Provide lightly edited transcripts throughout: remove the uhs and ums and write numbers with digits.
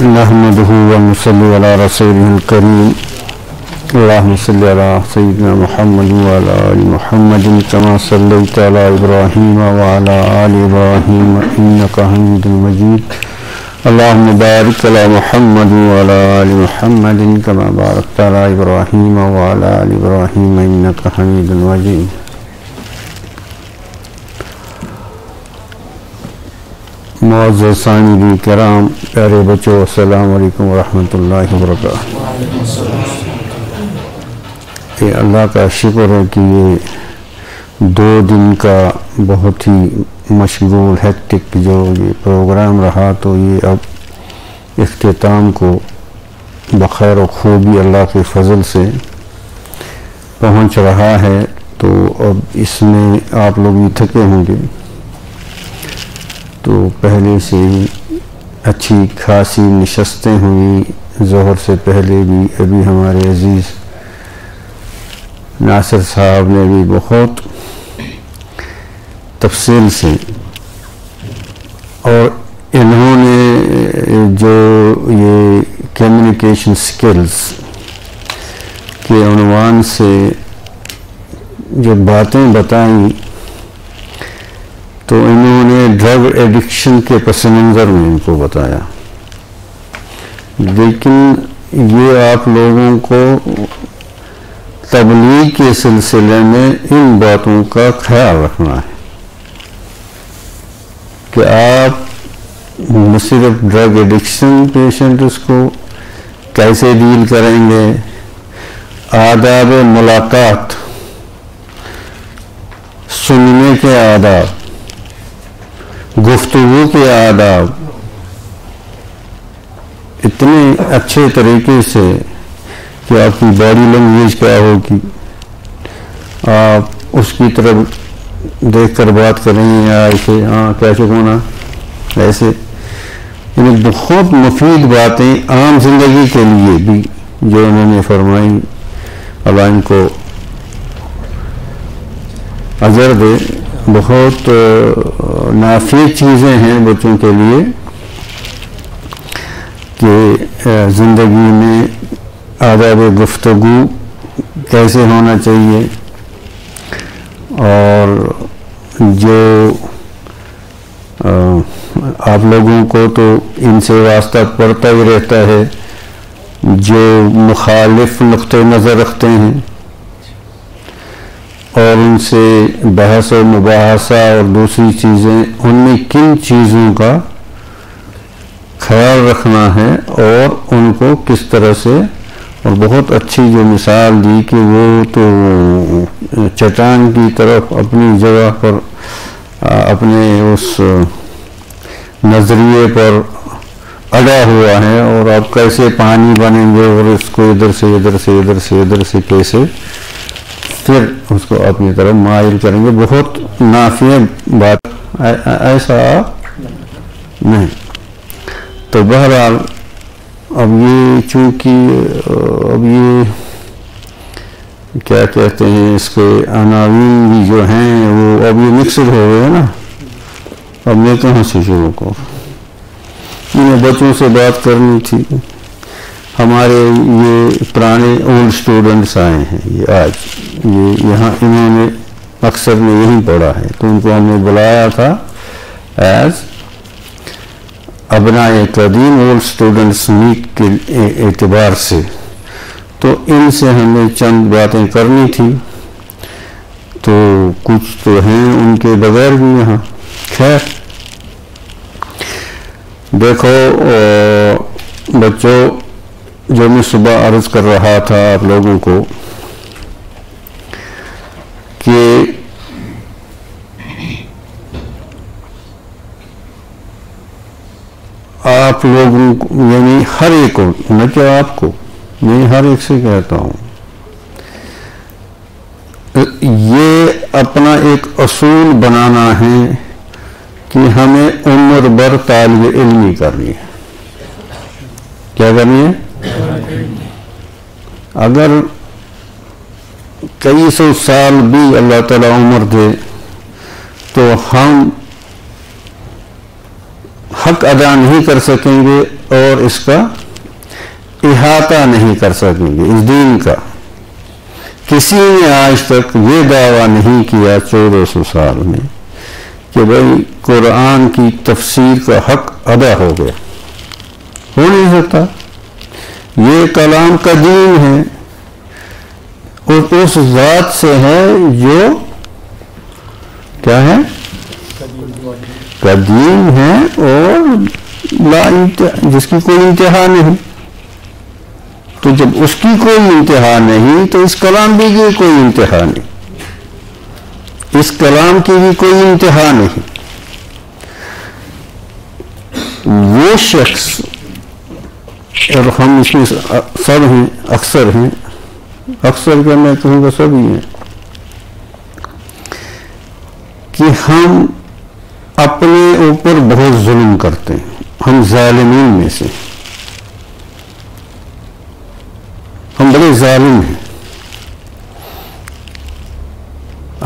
نحمده ونصلي على رسوله الكريم اللهم صل على سيدنا محمد وعلى آل محمد كما صليت على إبراهيم وعلى آل إبراهيم إنك حميد مجيد اللهم بارك على محمد وعلى آل محمد كما باركت على إبراهيم وعلى آل إبراهيم إنك حميد مجيد. معزز سامعین کرام، پیارے بچوں، السلام علیکم ورحمۃ اللہ وبرکاتہ. اللہ کا شکر ہے کہ یہ 2 دن کا بہت ہی مشغول ہیکٹک جو یہ پروگرام رہا، تو یہ اب اختتام کو بخیر و خوبی اللہ کے فضل سے پہنچ رہا ہے. تو اب اس میں آپ لوگ بھی تھکے ہوں گے، تو پہلے سے ہی اچھی خاصی نشستیں ہوئی. ظہر سے پہلے بھی ابھی ہمارے عزیز ناصر صاحب نے بھی بہت تفصیل سے، اور انہوں نے جو یہ کمیونیکیشن سکلز کے عنوان سے جو باتیں بتائیں، تو انہوں نے ڈرگ ایڈکشن کے پس منظر میں ان کو بتایا. لیکن یہ آپ لوگوں کو تبلیغ کے سلسلے میں ان باتوں کا خیال رکھنا ہے کہ آپ نہ صرف ڈرگ ایڈکشن پیشنٹس کو کیسے ڈیل کریں گے، آداب ملاقات، سننے کے آداب، گفتگو کے آداب اتنے اچھے طریقے سے کہ آپ کی باڈی لینگویج کیا ہوگی، آپ اس کی طرف دیکھ کر بات کریں یا ایسے ہاں کیسے ہونا، ایسے یعنی بہت مفید باتیں عام زندگی کے لیے بھی جو انہوں نے فرمائی. اللہ ان کو اجر دے. بہت نافع چیزیں ہیں بچوں کے لیے کہ زندگی میں آداب گفتگو کیسے ہونا چاہیے، اور جو آپ لوگوں کو تو ان سے واسطہ پڑتا ہی رہتا ہے جو مخالف نقطہ نظر رکھتے ہیں، اور ان سے بحث و مباحثہ اور دوسری چیزیں، ان میں کن چیزوں کا خیال رکھنا ہے اور ان کو کس طرح سے. اور بہت اچھی جو مثال دی کہ وہ تو چٹان کی طرف اپنی جگہ پر اپنے اس نظریے پر اڑا ہوا ہے، اور آپ کیسے پانی بنیں گے اور اس کو ادھر سے ادھر سے ادھر سے ادھر سے کیسے پھر اس کو اپنی طرف مائل کریں گے. بہت نافع بات، ایسا نہیں. تو بہرحال اب یہ چونکہ اب یہ کیا کہتے ہیں اس کے عناوین بھی جو ہیں وہ اب یہ مکسڈ ہو گئے نا. اب میں کہاں سے شروع کروں، انہیں بچوں سے بات کرنی تھی. ہمارے یہ پرانے اولڈ اسٹوڈنٹس آئے ہیں، یہ آج یہ یہاں انہوں نے اکثر نے یہیں پڑھا ہے، تو ان کو ہم نے بلایا تھا ایز ابناء قدیم اولڈ اسٹوڈنٹس میٹ کے اعتبار سے. تو ان سے ہمیں چند باتیں کرنی تھی، تو کچھ تو ہیں ان کے بغیر بھی یہاں. خیر دیکھو بچوں، جو میں صبح عرض کر رہا تھا آپ لوگوں کو کہ آپ لوگوں کو، یعنی ہر ایک کو، نہ کہ آپ کو، میں ہر ایک سے کہتا ہوں، یہ اپنا ایک اصول بنانا ہے کہ ہمیں عمر بھر طالب علمی کرنی ہے. کیا کرنی ہے؟ اگر کئی سو سال بھی اللہ تعالیٰ عمر دے تو ہم حق ادا نہیں کر سکیں گے اور اس کا احاطہ نہیں کر سکیں گے. اس دین کا کسی نے آج تک یہ دعویٰ نہیں کیا 1400 سال میں کہ بھائی قرآن کی تفسیر کا حق ادا ہو گیا. ہو نہیں سکتا. یہ کلام قدیم ہے اور اس ذات سے ہے جو کیا ہے؟ قدیم ہے اور جس کی کوئی انتہا نہیں. تو جب اس کی کوئی انتہا نہیں تو اس کلام بھی کی کوئی انتہا نہیں. اس کلام کی بھی کوئی انتہا نہیں. وہ شخص، اور ہم اس میں سب ہیں، اکثر کیا میں کہوں گا سب ہی ہیں، کہ ہم اپنے اوپر بہت ظلم کرتے ہیں. ہم ظالمین میں سے، ہم بڑے ظالم ہیں.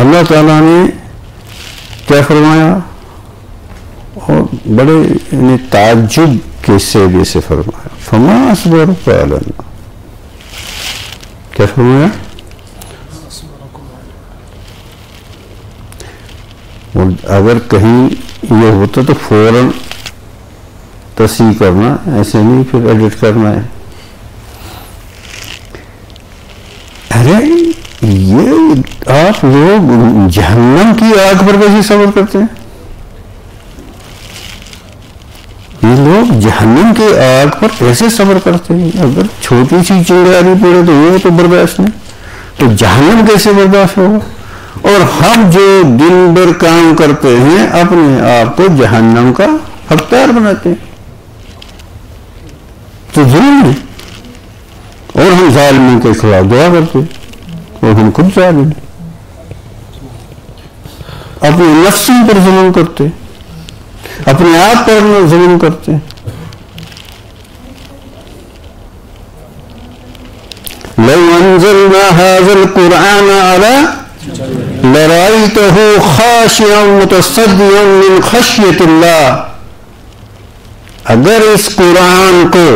اللہ تعالیٰ نے کیا فرمایا، اور بڑے تعجب کے سیدے سے فرمایا، فما اصبرک علی النار. کیا فرمایا؟ اور اگر کہیں یہ ہوتا تو فوراً تصحیح کرنا، ایسے نہیں پھر ایڈٹ کرنا ہے. ارے یہ آپ لوگ جہنم کی آگ پر کیسے صبر کرتے ہیں؟ یہ لوگ جہنم کی آگ پر کیسے صبر کرتے ہیں؟ اگر چھوٹی سی چنگاری پڑے تو وہ تو برداشت نہیں، تو جہنم کیسے برداشت ہوگا؟ اور ہم جو دن بھر کام کرتے ہیں اپنے آپ کو جہنم کا حقدار بناتے ہیں. تو ظلم ہے. اور ہم ظالموں کے خلاف دعا کرتے ہیں، اور ہم خود ظالم ہیں. اپنے نفسوں پر ظلم کرتے ہیں، اپنے آپ پر ظلم کرتے ہیں. لو انزلنا هذا القرآن على لرأيته خاشعا متصدعا من خشية الله. اگر اس قرآن کو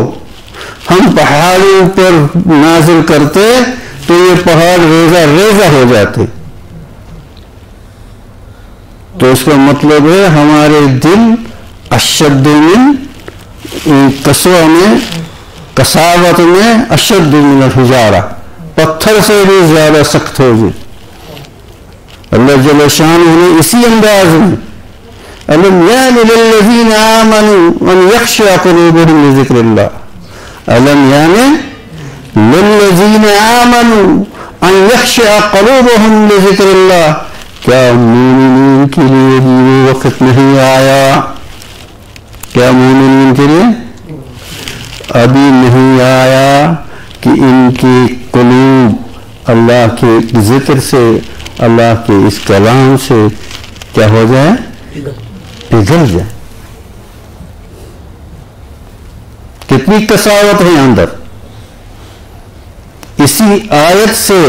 ہم پہاڑوں پر نازل کرتے تو یہ پہاڑ ریزہ ریزہ ہو جاتے. تو اس کا مطلب ہے ہمارے دل اشد من قسوہ میں، کساوت میں اشد من الحجارہ، پتھر سے بھی زیادہ سخت ہو گئے. اللہ جل شانہ نے اسی انداز میں أَلَمْ يَعْنِ لِلَّذِينَ آمَنُوا أَنْ يَخْشَعَ قُلُوبُهُمْ لِذِكْرِ اللَّهِ. أَلَمْ يَعْنِ لِلَّذِينَ آمَنُوا أَنْ يَخْشَعَ قُلُوبُهُمْ لِذِكْرِ اللَّهِ. کیا مومنین کے لیے وہ وقت نہیں آیا؟ کیا مومنین کے لیے ابھی نہیں آیا کہ ان کے قلوب اللہ کے ذکر سے، اللہ کے اس کلام سے کیا ہو جائے؟ پگھل جائے. کتنی کساوت ہے اندر. اسی آیت سے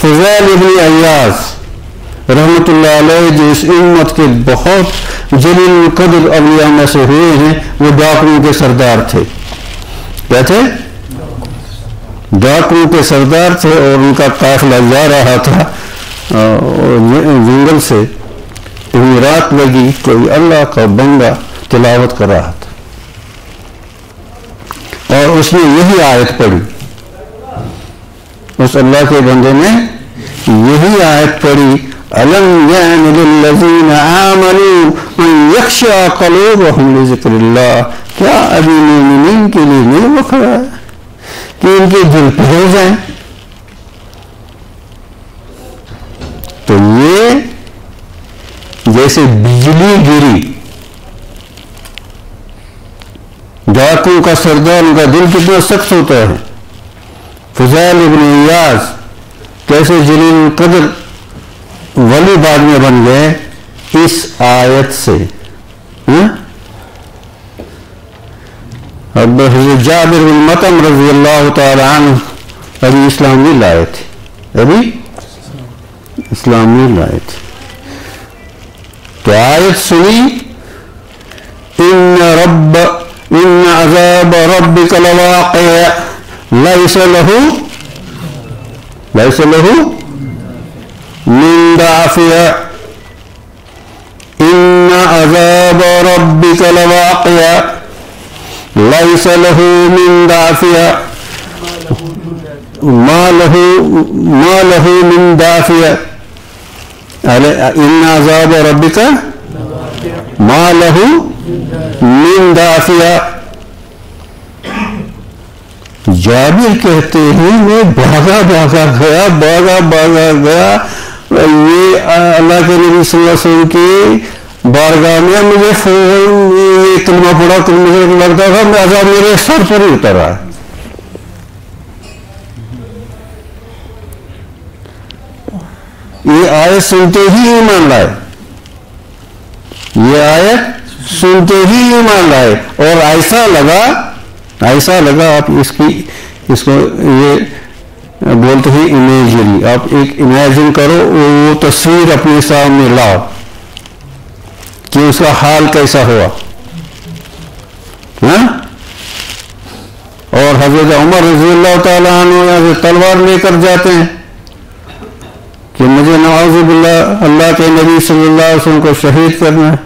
فضیل ابن عیاض رحمت اللہ علیہ جو اس امت کے بہت جلیل القدر اولیاء میں سے ہوئے ہیں، وہ ڈاکوؤں کے سردار تھے. کیا تھے؟ ڈاکوؤں کے سردار تھے. اور ان کا قافلہ جا رہا تھا جنگل سے. انہیں رات لگی، کوئی اللہ کا بندہ تلاوت کر رہا تھا اور اس نے یہی آیت پڑھی. اس اللہ کے بندے نے یہی آیت پڑھی، أَلَمْ يَعْنِ لِلَّذِينَ آمَنُوا أَنْ يَخْشَعَ قُلُوبُهُمْ لِذِكْرِ اللَّهِ. کیا ابھی مومنین کے لیے نہیں وقت ہے کہ ان کے دل پھر جائیں؟ تو یہ جیسے بجلی گری، ڈاکو کا سردار، ان کا دل کتنا سخت ہوتا ہے. فضیل ابن عیاض کیسے جلیل القدر ولی بعد میں بن گئے اس آیت سے. اب حضرت جابر بن مطعم رضی اللہ تعالی عنہ ابھی اسلام نہیں لائے تھے، تو آیت سنی، ان عذاب ربك لواقع ليس له من دافع إن عذاب ربك لواقع ليس له من دافع ما له من دافع إن عذاب ربك ما له من دافع. جابر کہتے ہیں میں بھاگا گیا یہ اللہ کے نبی صلی اللہ علیہ وسلم کی بارگاہ میں مجھے یہ کلمہ پڑھا تو مجھے لگتا تھا میں عذاب میرے سر پر ہی اتر رہا ہے. یہ آیت سنتے ہی ایمان لائے, یہ آیت سنتے ہی ایمان لائے. اور ایسا لگا آپ اس کو یہ بولتے ہیں امیجری, آپ ایک امیجن کرو, وہ تصویر اپنے سامنے لاؤ کہ اس کا حال کیسا ہوا. اور حضرت عمر رضی اللہ تعالیٰ عنہ تلوار لے کر جاتے ہیں کہ مجھے نعوذ باللہ اللہ کے نبی صلی اللہ علیہ وسلم کو شہید کرنا ہے.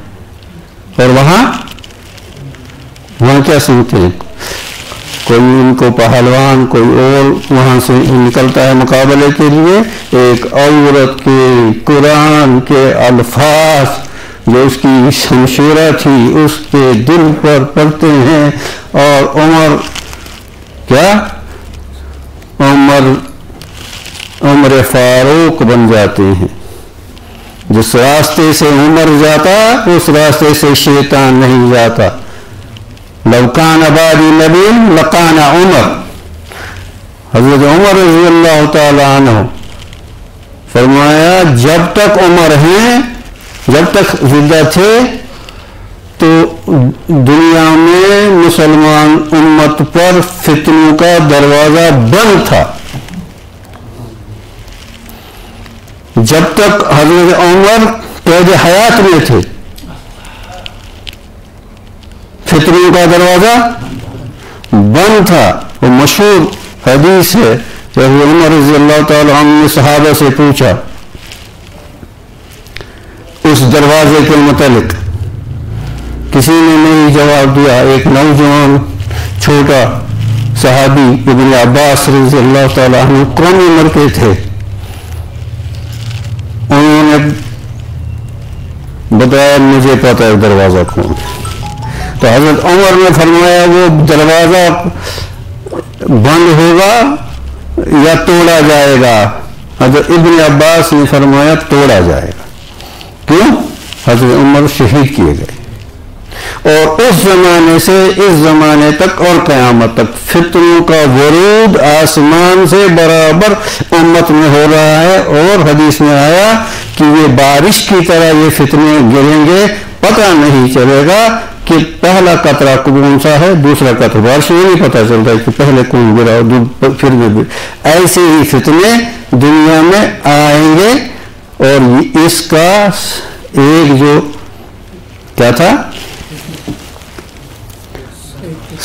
اور وہاں کیا سنتے ہیں, کوئی ان کو پہلوان کوئی اور وہاں سے نکلتا ہے مقابلے کے لیے, ایک عورت کے قرآن کے الفاظ جو اس کی شمشیرہ تھی اس کے دل پر پڑتے ہیں, اور عمر فاروق بن جاتے ہیں. جس راستے سے عمر جاتا اس راستے سے شیطان نہیں جاتا. لو کان بعدی نبی لکان عمر. حضرت عمر رضی اللہ تعالی عنہ فرمایا جب تک عمر ہیں, جب تک زندہ تھے تو دنیا میں مسلمان امت پر فتنوں کا دروازہ بند تھا. جب تک حضرت عمر قید حیات میں تھے فتنوں کا دروازہ بند تھا. وہ مشہور حدیث ہے کہ عمر رضی اللہ تعالی عنہ نے صحابہ سے پوچھا اس دروازے کے متعلق, کسی نے نہیں جواب دیا. ایک نوجوان چھوٹا صحابی ابن عباس رضی اللہ تعالی عنہ کم عمر کے تھے, انہوں نے بتایا مجھے پتہ ہے دروازہ کون ہے. تو حضرت عمر نے فرمایا وہ دروازہ بند ہوگا یا توڑا جائے گا. حضرت ابن عباس نے فرمایا توڑا جائے گا. کیوں؟ حضرت عمر شہید کیے گئے. اور اس زمانے سے اس زمانے تک اور قیامت تک فتنوں کا ورود آسمان سے برابر امت میں ہو رہا ہے. اور حدیث میں آیا کہ یہ بارش کی طرح یہ فتنے گریں گے, پتہ نہیں چلے گا کہ پہلا قطرہ کون سا ہے دوسرا قطرہ. بارش میں نہیں پتہ چلتا ہے کہ پہلے کون گرا پھر بھی. ایسے ہی فتنے دنیا میں آئیں گے. اور اس کا ایک جو کیا تھا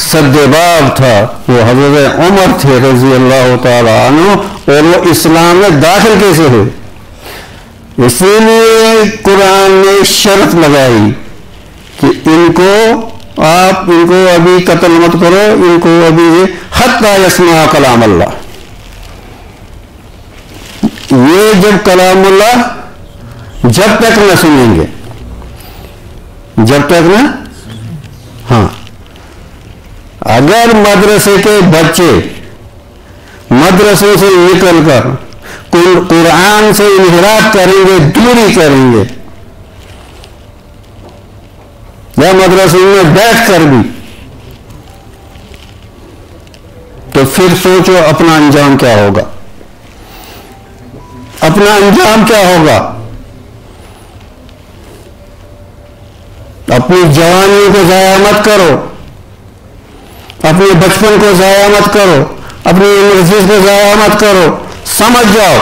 سدباب تھا وہ حضرت عمر تھے رضی اللہ تعالی عنہ. اور وہ اسلام میں داخل کیسے ہوئے؟ اسی لیے قرآن نے شرط لگائی کہ ان کو ابھی قتل مت کرو, ان کو ابھی حتی یسمع کلام اللہ. یہ جب کلام اللہ جب تک نہ سنیں گے, جب تک نہ, ہاں اگر مدرسے کے بچے مدرسے سے نکل کر قرآن سے انحراف کریں گے, دوری کریں گے, یا مدرسے میں بیٹھ کر بھی, تو پھر سوچو اپنا انجام کیا ہوگا. اپنا انجام کیا ہوگا. اپنی جوانی کو ضائع مت کرو, اپنے بچپن کو ضائع مت کرو, اپنی انرجیز کو ضائع مت کرو. سمجھ جاؤ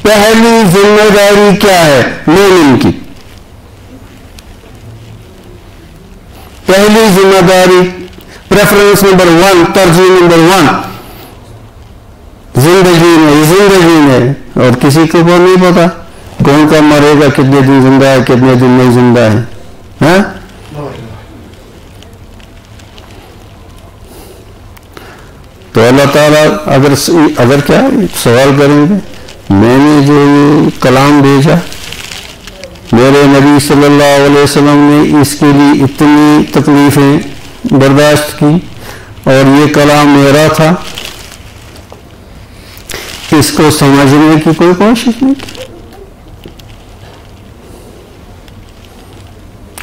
پہلی ذمہ داری کیا ہے مومن کی. پہلی ذمہ داری، پریفرنس نمبر 1، ترجیح نمبر 1 زندگی میں، اور کسی کو وہ نہیں پتا کون کب مرے گا، کتنے دن زندہ ہے، کتنے دن نہیں زندہ ہے. ہاں تو اللہ تعالیٰ اگر کیا سوال کریں گے، میں نے جو کلام بھیجا، میرے نبی صلی اللہ علیہ وسلم نے اس کے لیے اتنی تکلیفیں برداشت کی، اور یہ کلام میرا تھا، اس کو سمجھنے کی کوئی کوشش نہیں کی.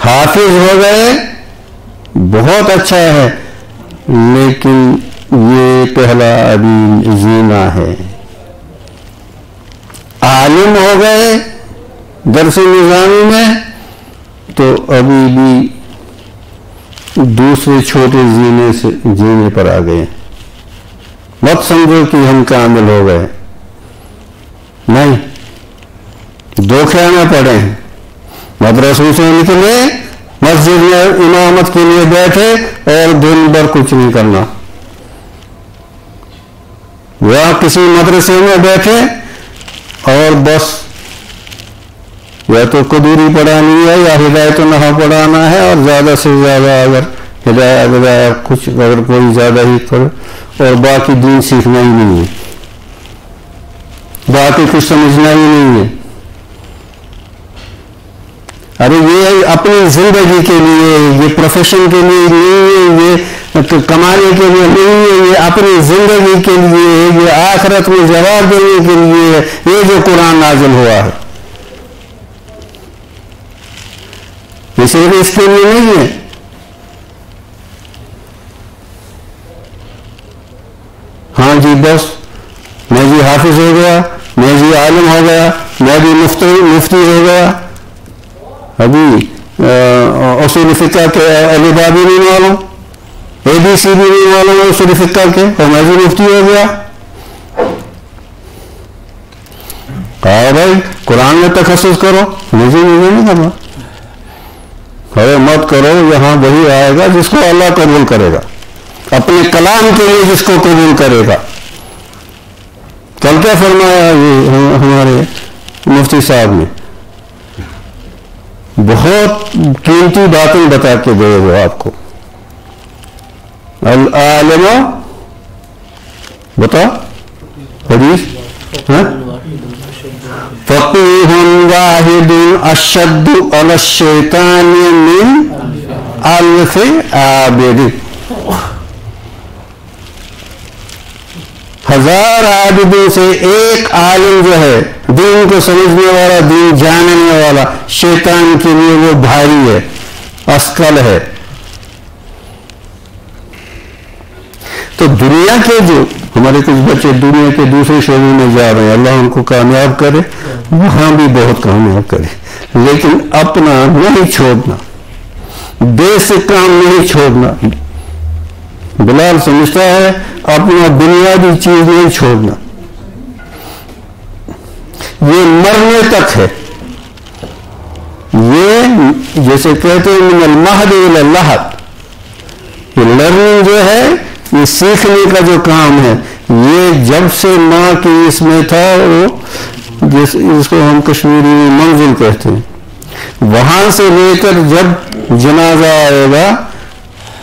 حافظ ہو گئے بہت اچھا ہے، لیکن یہ پہلا ابھی زینہ ہے. عالم ہو گئے درس نظامی میں تو ابھی بھی دوسرے چھوٹے زینے پر آ گئے. مت سمجھو کہ ہم کامل ہو گئے، نہیں، دھوکے میں پڑے ہیں. مدرسوں سے نکلے، مسجد میں امامت کے لیے بیٹھے اور دن بھر کچھ نہیں کرنا. یا کسی مدرسے میں بیٹھے اور بس یا تو قدوری پڑھانی ہے یا ہدایت النحو پڑھانا ہے، اور زیادہ سے زیادہ اگر ہدایت کچھ اگر کوئی زیادہ ہی کرے، اور باقی دین سیکھنا ہی نہیں ہے، باقی کچھ سمجھنا ہی نہیں ہے. ارے یہ اپنی زندگی کے لیے، یہ پروفیشن کے لیے نہیں ہے، یہ کمانے کے لیے نہیں ہے، یہ اپنی زندگی کے لیے، یہ آخرت میں جواب دینے کے لیے یہ جو قرآن نازل ہوا ہے، یہ صرف اس کے لیے نہیں ہے. ہاں جی بس میں جی حافظ ہو گیا، میں جی عالم ہو گیا، میں بھی مفتی ہو گیا، ابھی اصول فقہ کے الف باء بھی نہیں معلوم، ABC بھی نہیں معلوم اصول فقہ کے، اور میں بھی مفتی ہو گیا. کہا بھائی قرآن میں تخصص کرو، مجھے نہیں کرنا. ارے مت کرو، یہاں وہی آئے گا جس کو اللہ قبول کرے گا، اپنے کلام کے لیے جس کو قبول کرے گا. کل کیا فرمایا یہ ہمارے مفتی صاحب نے، بہت قیمتی باتیں بتا کے گئے وہ آپ کو. العالم بتا حدیث فقیہ واحد اشد علی الشیطان من الف عابد. 1000 عابدوں سے ایک عالم جو ہے، دین کو سمجھنے والا، دین جاننے والا، شیطان کے لیے وہ بھاری ہے، اثقل ہے. تو دنیا کے جو ہمارے کچھ بچے دنیا کے دوسرے شعبوں میں جا رہے ہیں، اللہ ان کو کامیاب کرے، وہاں بھی بہت کامیاب کرے، لیکن اپنا نہیں چھوڑنا، بیسک کام نہیں چھوڑنا. بلال سمجھتا ہے اپنا بنیادی چیز نہیں چھوڑنا، یہ مرنے تک ہے. یہ جیسے کہتے ہیں من المہد الی اللحد، یہ لرننگ جو ہے، یہ سیکھنے کا جو کام ہے، یہ جب سے ماں کی اس میں تھا، وہ جس کو ہم کشمیری میں منزل کہتے ہیں، وہاں سے لے کر جب جنازہ آئے گا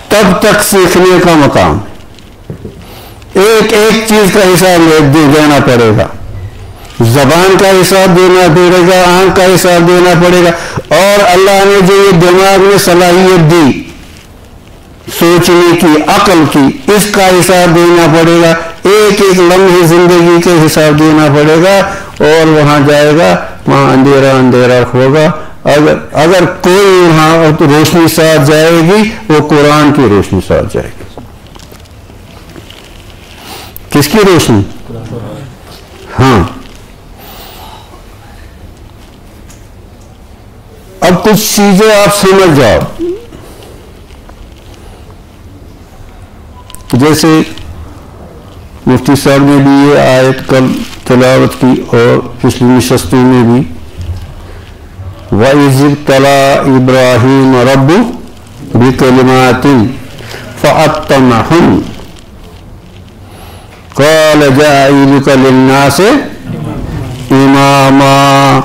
تب تک سیکھنے کا مقام. ایک ایک چیز کا حساب دینا پڑے گا، زبان کا حساب دینا پڑے گا، آنکھ کا حساب دینا پڑے گا، اور اللہ نے جو یہ دماغ میں صلاحیت دی سوچنے کی، عقل کی، اس کا حساب دینا پڑے گا. ایک ایک لمحے زندگی کے حساب دینا پڑے گا، اور وہاں جائے گا، وہاں اندھیرا اندھیرا ہوگا. اگر کوئی وہاں روشنی ساتھ جائے گی، وہ قرآن کی روشنی ساتھ جائے گی. کس کی روشنی؟ ہاں. اب کچھ چیزیں آپ سمجھ جاؤ، جیسے مفتی صاحب نے بھی یہ آیت کل تلاوت کی، اور پچھلی نشستوں میں بھی، وَإِذِ ابْتَلَىٰ إِبْرَاهِيمَ رَبُّهُ بکلمات فأتمہن قال جاعلک للناس اماما.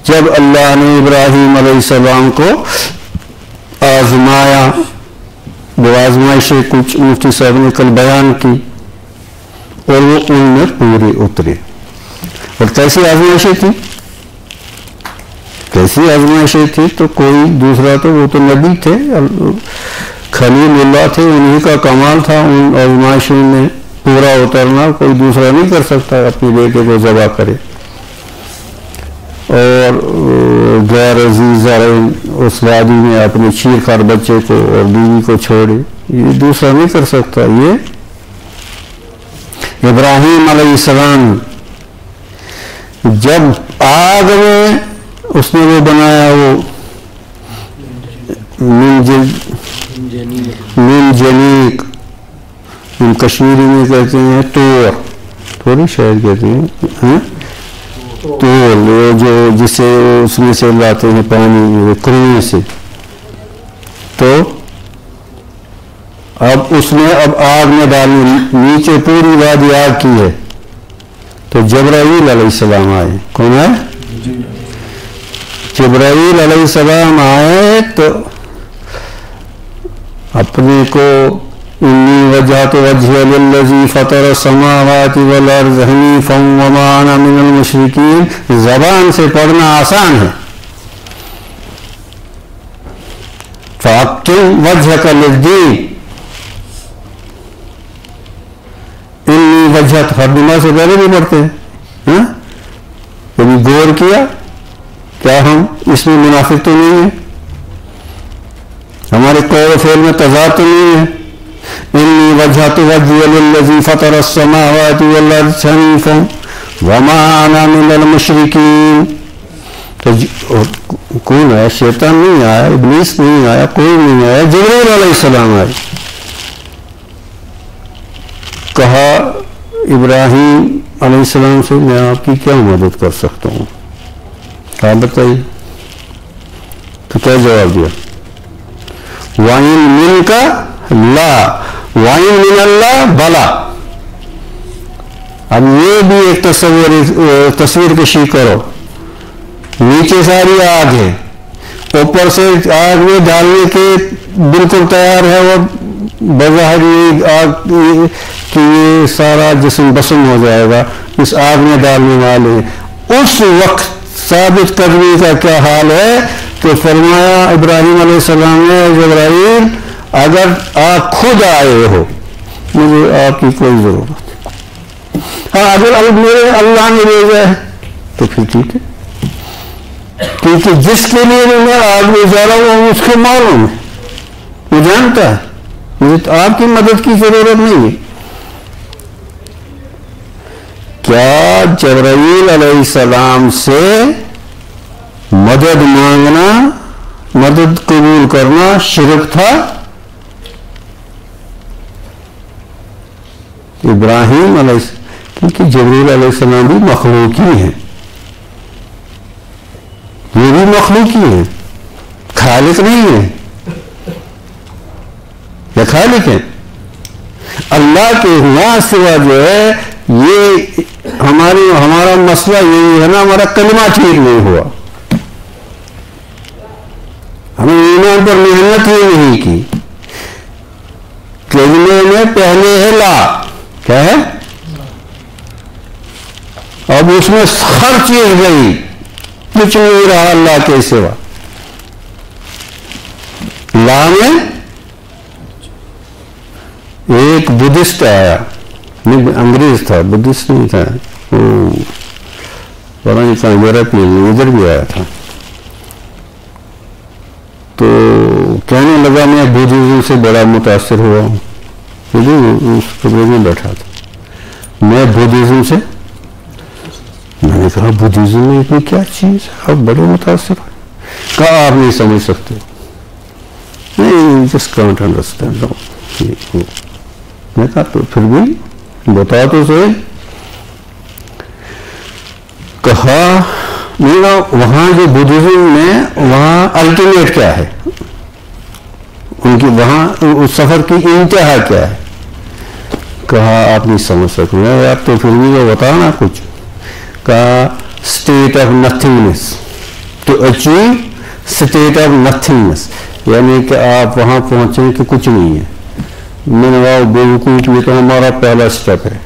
جب اللہ نے ابراہیم علیہ السلام کو آزمایا، وہ آزمائشیں کچھ مفتی صاحب نے کل بیان کی اور وہ ان میں پورے اترے. اور کیسی آزمائشیں تھی؟ کیسی آزمائشیں تھی؟ تو کوئی دوسرا تو وہ تو نبی تھے، خلیل اللہ تھے، انہی کا کمال تھا ان آزمائشوں میں پورا اترنا. کوئی دوسرا نہیں کر سکتا اپنے بیٹے کو ذبح کرے. اور غیر عزیز اس وادی میں اپنے چیرخوار بچے کو اور بیوی کو چھوڑے، یہ دوسرا نہیں کر سکتا. یہ ابراہیم علیہ السلام جب آگ میں اس نے وہ بنایا، وہ من جنیق، ہم کشمیری میں کہتے ہیں تور، تھوڑی شاید کہتے ہیں تور، جو جسے اس میں سے لاتے ہیں پانی کنویں سے. تو اب اس نے آگ میں ڈالی، نیچے پوری وادی آگ کی ہے. تو جبرائیل علیہ السلام آئے. کون آئے؟ جبرائیل علیہ السلام آئے تو اپنے کو انی وجہت وجہی للذی فطر السماوات والارض حنیفا وما انا من المشرکین زبان سے پڑھنا آسان ہے. فاقم وجہک للدین، انی وجہت ہر نماز سے پہلے بھی پڑھتے ہیں. کبھی غور کیا کیا ہم اس میں منافق تو نہیں ہیں؟ ہمارے قول و فعل میں تضاد تو نہیں ہے؟ انی وجہت وجہی للذی فطر السماوات والارض حنیفا وما انا من المشرکین. تو کون آیا؟ شیطان نہیں آیا، ابلیس نہیں آیا، کوئی نہیں آیا، جبرائیل علیہ السلام آئے. کہا ابراہیم علیہ السلام سے میں آپ کی کیا مدد کر سکتا ہوں، آپ بتائیے. تو کیا جواب دیا؟ وَإِن مِّنْكَ لَا وَإِن مِّنَ اللَّهِ بَلَا. اب یہ بھی ایک تصویر کشی کرو، نیچے ساری آگ ہے، اوپر سے آگ میں ڈالنے کے بالکل تیار ہے، اور بظاہر یہ آگ کہ یہ سارا جسم بسم ہو جائے گا اس آگ میں ڈالنے والے. اس وقت ثابت کرنے کا کیا حال ہے کہ فرمایا ابراہیم علیہ السلام نے، جبرائیل اگر آپ خود آئے ہو مجھے آپ کی کوئی ضرورت نہیں. ہاں اگر میرے اللہ نے بھیجا ہے تو پھر ٹھیک ہے، کیونکہ جس کے لیے میں آگ میں جا رہا ہوں اس کو معلوم ہے، وہ جانتا ہے مجھے آپ کی مدد کی ضرورت نہیں ہے. کیا جبرائیل علیہ السلام سے مدد مانگنا، مدد قبول کرنا شرک تھا؟ ابراہیم علیہ السلام، کیونکہ جبرائیل علیہ السلام بھی مخلوق ہی ہیں، یہ بھی مخلوق ہی ہیں، خالق نہیں ہے. یا خالق ہے؟ اللہ کے ہوا سوا جو ہے، یہ ہمارا مسئلہ یہی ہے نا، ہمارا کلمہ ٹھیک نہیں ہوا، ہمیں ایمان پر محنت ہی نہیں کی. کلمے میں پہلے ہے لا، کیا ہے؟ اب اس میں ہر چیز گئی، کچھ نہیں رہا اللہ کے سوا. لا میں ایک بدھسٹ آیا، انگریز تھا، بدھسٹ نہیں تھا، پتا نہیں کہاں یورپ میں ادھر بھی آیا تھا. تو کہنے لگا میں بدھزم سے بڑا متاثر ہوا ہوں، اس کمرے میں بیٹھا تھا. میں بدھزم سے، میں نے کہا بدھزم میں اتنی کیا چیز ہے، آپ بڑے متاثر ہوئے. کہا آپ نہیں سمجھ سکتے، نہیں جسٹ کانٹ انڈرسٹینڈ. میں کہا تو پھر بھی بتا تو صحیح. کہا میرا وہاں جو بدھزم میں وہاں الٹیمیٹ کیا ہے، ان کی وہاں اس سفر کی انتہا کیا ہے؟ کہا آپ نہیں سمجھ سکتے آپ تو پھر بھی وہ بتاؤ نا کچھ. کہا state of nothingness, to achieve state of nothingness, یعنی کہ آپ وہاں پہنچیں کہ کچھ نہیں ہے. میں نے کہا بیوقوف، یہ تو ہمارا پہلا اسٹیپ ہے.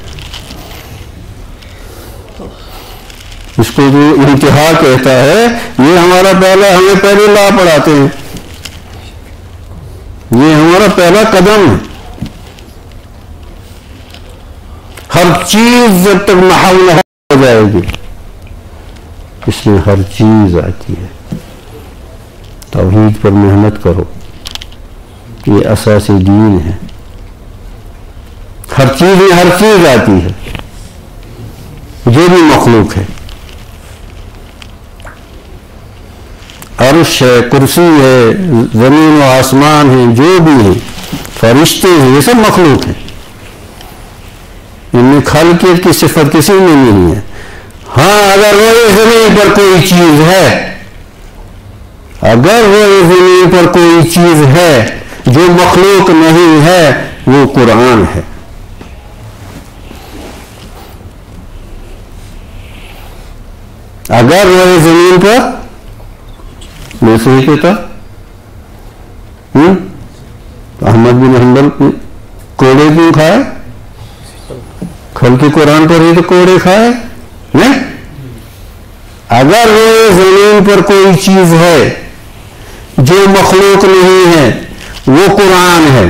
اس کو جو انتہا کہتا ہے یہ ہمارا پہلا، ہمیں پہلے لا پڑھاتے ہیں، یہ ہمارا پہلا قدم ہے. ہر چیز جب تک محل نہ ہو جائے گی، اس میں ہر چیز آتی ہے. توحید پر محنت کرو، یہ اساس دین ہے. ہر چیز میں ہر چیز آتی ہے، جو بھی مخلوق ہے. عرش ہے، کرسی ہے، زمین و آسمان ہے، جو بھی ہے، فرشتے ہیں، یہ سب مخلوق ہیں. ان میں خالقیت کی صفت کسی میں نہیں ہے. ہاں اگر روئے زمین پر کوئی چیز ہے، اگر روئے زمین پر کوئی چیز ہے جو مخلوق نہیں ہے، وہ قرآن ہے. اگر روئے زمین پر، میں صحیح کہتا، احمد بن حنبل کوڑے کیوں کھائے؟ کھل کے قرآن پر ہی تو کوڑے کھائے نہیں. اگر وہ زمین پر کوئی چیز ہے جو مخلوق نہیں ہے، وہ قرآن ہے.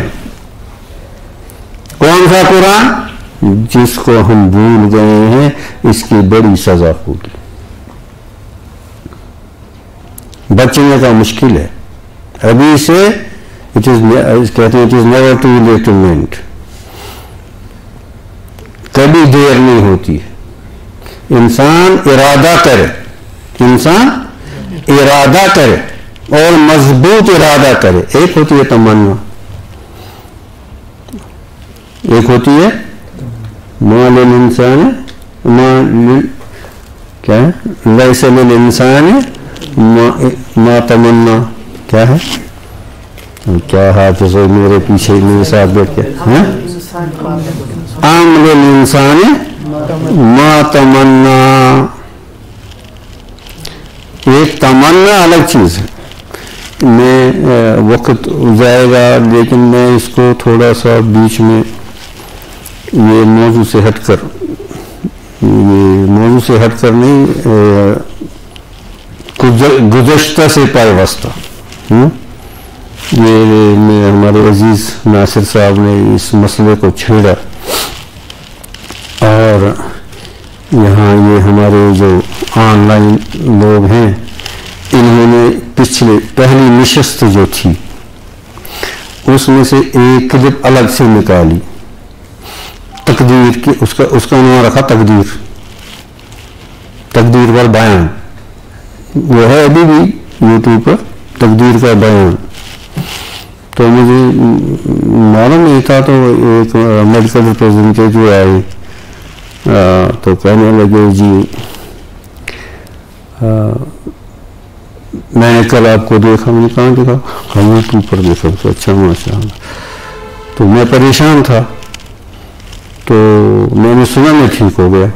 کون سا قرآن؟ جس کو ہم بھول گئے ہیں، اس کی بڑی سزا ہوگی. بچنے کا مشکل ہے ابھی سے. کہتے ہیں it is never too late to mend. کبھی دیر نہیں ہوتی ہے. انسان ارادہ کرے، انسان ارادہ کرے اور مضبوط ارادہ کرے. ایک ہوتی ہے تمنا، ایک ہوتی ہے ما للانسان کیا ہے، لیس للانسان ما تمنا. کیا ہے؟ کیا حافظ ہو میرے پیچھے میرے ساتھ بیٹھ کے؟ ام للانسان ما تمنا. ایک تمنا الگ چیز ہے. میں وقت جائے گا لیکن میں اس کو تھوڑا سا بیچ میں یہ موضوع سے ہٹ کر، یہ موضوع سے ہٹ کر نہیں، گزشتہ سے پائبستہ. یہ ہمارے عزیز ناصر صاحب نے اس مسئلے کو چھیڑا، اور یہاں یہ ہمارے جو آن لائن لوگ ہیں، انہوں نے پہلی نشست جو تھی اس میں سے ایک کلپ الگ سے نکالی، تقدیر کی. اس کا نام رکھا تقدیر، تقدیر پر بیان. وہ ہے ابھی بھی یوٹیوب پر، تقدیر کا بیان. تو مجھے معلوم نہیں تھا، تو ایک میڈیکل ریپرزینٹیٹیو آئے تو کہنے لگے جی میں نے کل آپ کو دیکھا. میں نے کہاں دیکھا؟ یوٹیوب پر دیکھا. تو اچھا ماشاء اللہ. تو میں پریشان تھا، تو میں نے سنا میں ٹھیک ہو گیا.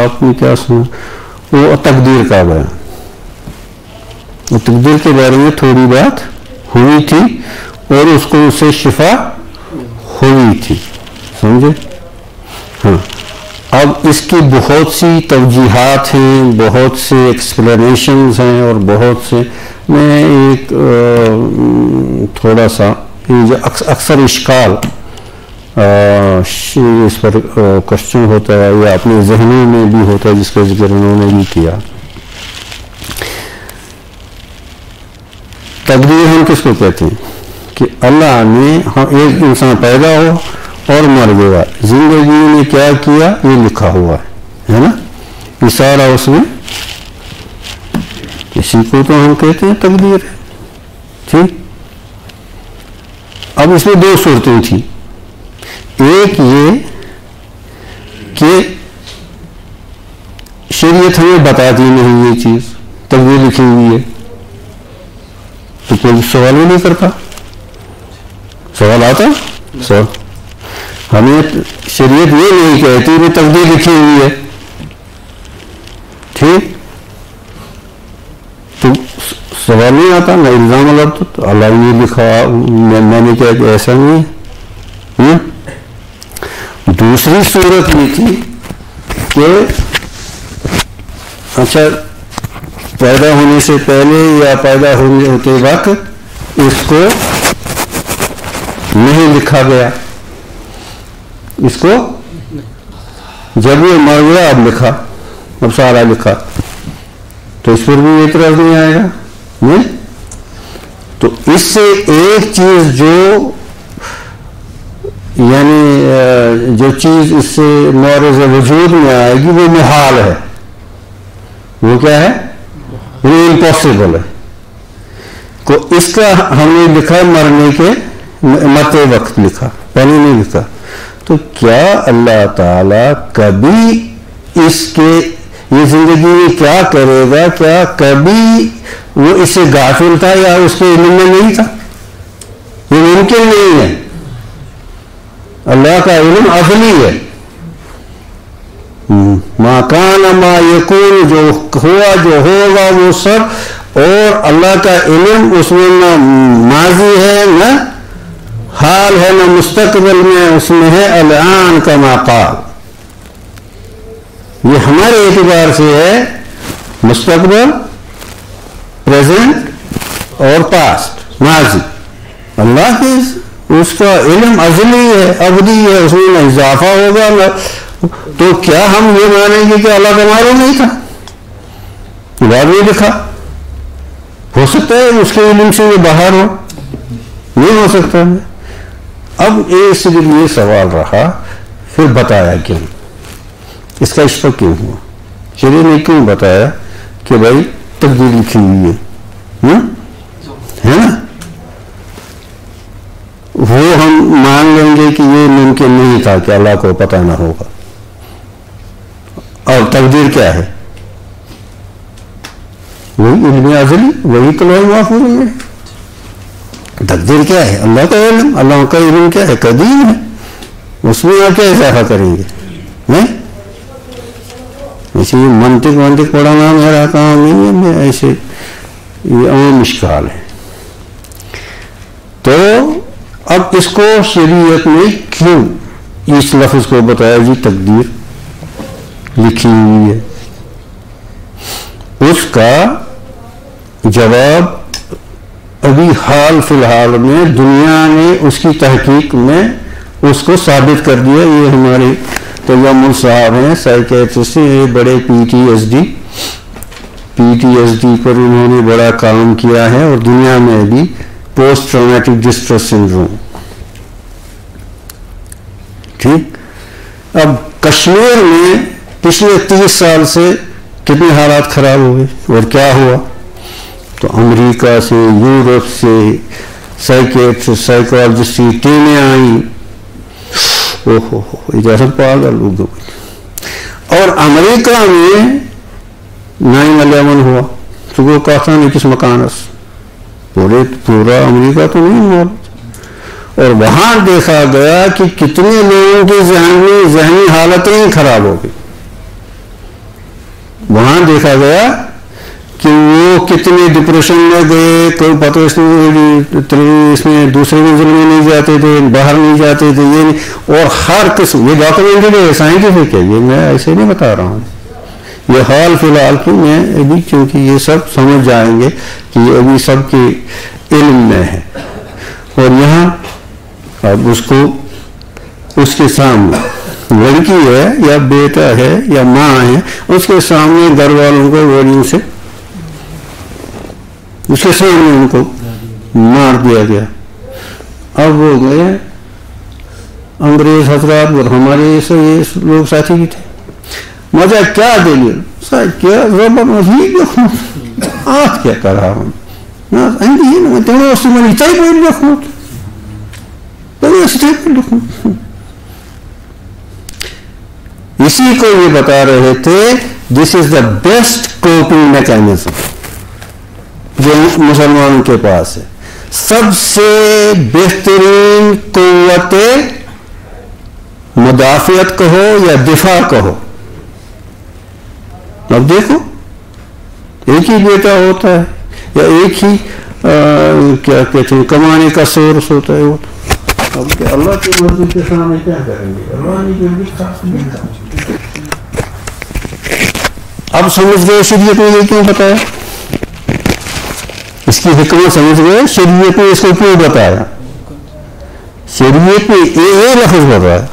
آپ نے کیا سنا؟ وہ تقدیر کا بیان. وہ تقدیر کے بارے میں تھوڑی بات ہوئی تھی اور اس کو اس سے شفا ہوئی تھی، سمجھے؟ ہاں. اب اس کی بہت سی توجیحات ہیں، بہت سے ایکسپلینیشنز ہیں، اور بہت سے، میں ایک تھوڑا سا جو اکثر اشکال اس پر کوشچن ہوتا ہے یا اپنے ذہنوں میں بھی ہوتا ہے، جس کا ذکر انہوں نے بھی کیا. تقدیر ہم کس کو کہتے ہیں؟ کہ اللہ نے ایک انسان پیدا ہو اور مر گیا، زندگی میں کیا کیا یہ لکھا ہوا ہے نا، یہ سارا اس میں. اسی کو تو ہم کہتے ہیں تقدیر ہے. ٹھیک. اب اس میں دو صورتیں تھیں. ایک یہ کہ شریعت ہمیں بتاتی نہیں یہ چیز، تقدیر لکھی ہوئی ہے، تو کوئی سوال ہی نہیں کرتا. سوال آتا سوال؟ ہمیں شریعت یہ نہیں کہتی کہ تقدیر لکھی ہوئی ہے، ٹھیک؟ تو سوال نہیں آتا نہ الزام لگتا تو اللہ نے لکھا، میں نے کہا کہ ایسا نہیں ہے۔ دوسری صورت یہ تھی کہ اچھا پیدا ہونے سے پہلے یا پیدا ہوتے وقت اس کو نہیں لکھا گیا، اس کو جب یہ مر گیا اب لکھا، اب سارا لکھا، تو اس پر بھی اعتراض نہیں آئے گا؟ نہیں۔ تو اس سے ایک چیز جو یعنی جو چیز اس سے معرض وجود میں آئے گی وہ محال ہے، وہ کیا ہے؟ وہ امپاسبل ہے۔ کو اس کا ہم نے لکھا مرنے کے مرتے وقت لکھا، پہلے نہیں لکھا۔ تو کیا اللہ تعالی کبھی اس کے یہ زندگی میں کیا کرے گا، کیا کبھی وہ اس سے غافل تھا یا اس کے علم میں نہیں تھا؟ یہ ممکن نہیں ہے۔ اللہ کا علم ازلی ہے، ما کان ما یکون، جو ہوا جو ہوگا وہ سب، اور اللہ کا علم اس میں نہ ماضی ہے نہ حال ہے نہ مستقبل میں، اس میں ہے الآن کما قال۔ یہ ہمارے اعتبار سے ہے مستقبل، پریزنٹ اور پاسٹ، ماضی۔ اللہ کے اس کا علم ازلی ہے، ابدی ہے، اس میں نہ اضافہ ہوگا نہ، تو کیا ہم یہ مانیں گے کہ اللہ کا معلوم نہیں تھا؟ بعد میں لکھا، ہو سکتا ہے اس کے علم سے یہ باہر ہو، نہیں ہو سکتا ہے۔ اب اس لیے یہ سوال رہا، پھر بتایا کیوں، اس کا اشفاق کیوں ہوا؟ شریعت نے کیوں بتایا کہ بھائی تقدیر لکھی ہوئی ہے نا؟ وہ ہم مان لیں گے کہ یہ ممکن نہیں تھا کہ اللہ کو پتہ نہ ہوگا۔ اور تقدیر کیا ہے؟ وہی علم ازلی، وہی تو لوح محفوظ میں ہے۔ تقدیر کیا ہے؟ اللہ کا علم، اللہ کا علم کیا ہے؟ قدیم ہے، اس میں آپ کیا اضافہ کریں گے؟ ایسے منطق پڑھانا میرا کام نہیں ہے، میں ایسے یہ عام اشکال ہے۔ تو اب اس کو شریعت نے کیوں اس لفظ کو بتایا جی تقدیر لکھی ہوئی ہے؟ اس کا جواب ابھی حال فی الحال میں دنیا نے اس کی تحقیق میں اس کو ثابت کر دیا۔ یہ ہمارے تیمم صاحب ہیں، سائیکیٹرسٹ، یہ بڑے پی ٹی ایس ڈی پر انہوں نے بڑا کام کیا ہے، اور دنیا میں بھی پوسٹ ٹرامیٹک ڈسٹریس سنڈروم، ٹھیک۔ اب کشمیر میں پچھلے 30 سال سے کتنے حالات خراب ہوئے اور کیا ہوا؟ تو امریکہ سے، یورپ سے سائیکیٹرسٹ، سائیکالوجسٹ کی ٹیمیں آئیں، اجازت پاگل لوگ۔ اور امریکہ میں 9/11 ہوا، تو وہ کہتا نہیں کس مکان سے، پورا امریکہ تو نہیں ہوا، اور وہاں دیکھا گیا کہ کتنے لوگوں کی ذہنی حالتیں خراب ہو گئی۔ وہااں دیکھا گیا کہ وہ کتنے ڈپریشن میں گئے، کوئی پتہ اس میں دوسرے منزل میں نہیں جاتے تھے، باہر نہیں جاتے تھے، یہ نہیں، اور ہر قسم، یہ ڈاکومنٹڈ ہے، سائنٹیفک ہے، یہ میں ایسے نہیں بتا رہا ہوں، یہ حال فی الحال کی میں ابھی، کیونکہ یہ سب سمجھ جائیں گے کہ یہ ابھی سب کے علم میں ہے۔ اور یہاں اب اس کو اس کے سامنے لڑکی ہے یا بیٹا ہے یا ماں ہے، اس کے سامنے گھر والوں کو گولیوں سے اس کے سامنے ان کو مار دیا گیا۔ اب وہ گئے انگریز حضرات اور ہمارے یہ لوگ ساتھی بھی تھے، مزہ کیا دلیل کیا زبر لکھوں آج کیا کر رہا ہوں اسی کو یہ بتا رہے تھے دس از دا بیسٹ کوپنگ میکینزم جو مسلمانوں کے پاس ہے۔ سب سے بہترین قوت مدافعت کہو یا دفاع کہو. اب دیکھو ایک ہی بیٹا ہوتا ہے یا ایک ہی کیا کہتے ہیں کمانے کا سورس ہوتا ہے. وہ اب کہ اللہ کی مرضی کے سامنے کیا کریں گے؟ اللہ نے جو لکھا. اب سمجھ گئے شریعت نے یہ کیوں بتایا, اس کی حکمت سمجھ گئے شریعت نے اس کو کیوں بتایا. شریعت نے یہ لفظ بتایا,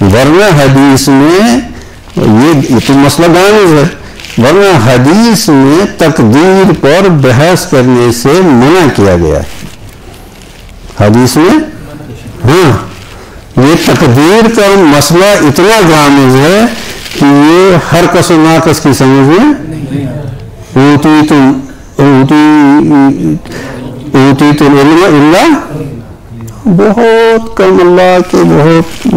ورنہ حدیث میں یہ تو مسئلہ گامز ہے, ورنہ حدیث میں تقدیر پر بحث کرنے سے منع کیا گیا ہے. حدیث میں ہاں یہ تقدیر کا مسئلہ اتنا گامز ہے کہ یہ ہر کس و ناقص کی سمجھ میں اوتی تو علم اللہ بہت کم, اللہ کے بہت,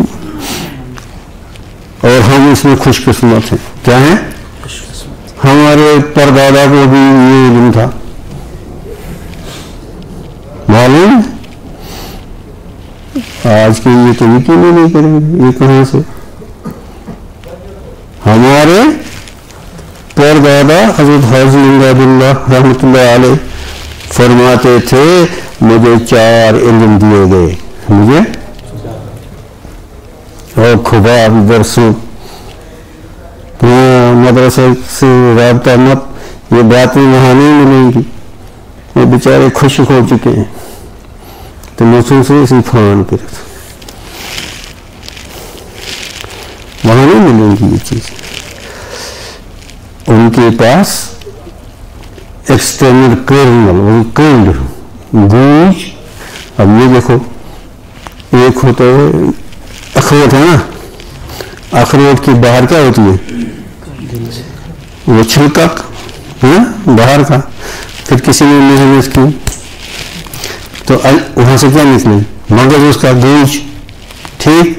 اور ہم اس میں خوش قسمت ہیں. کیا ہیں؟ ہمارے پردادا کو بھی یہ علم تھا, معلوم آج کے یہ تو یقین نہیں کریں گے یہ کہاں سے. ہمارے پردادا حضرت حاجی امداد اللہ رحمۃ اللہ علیہ فرماتے تھے مجھے 4 علم دیے گئے, مجھے اور خباب درسوں مدرسے سے رابطہ مت, یہ باتیں وہاں نہیں ملیں گی. وہ بیچارے خوش ہو چکے ہیں تو محسوس اسی فان پہ وہاں نہیں ملیں گی یہ چیز. ان کے پاس ایکسٹرنل کرنل کنڈ گوج. اب یہ دیکھو ایک ہوتا ہے اخروٹ ہے نا, اخروٹ کی باہر کیا ہوتی ہے وہ چھلکا باہر کا, پھر کسی نے محنت کی تو وہاں سے کیا نکلے مغز اس کا گوج. ٹھیک,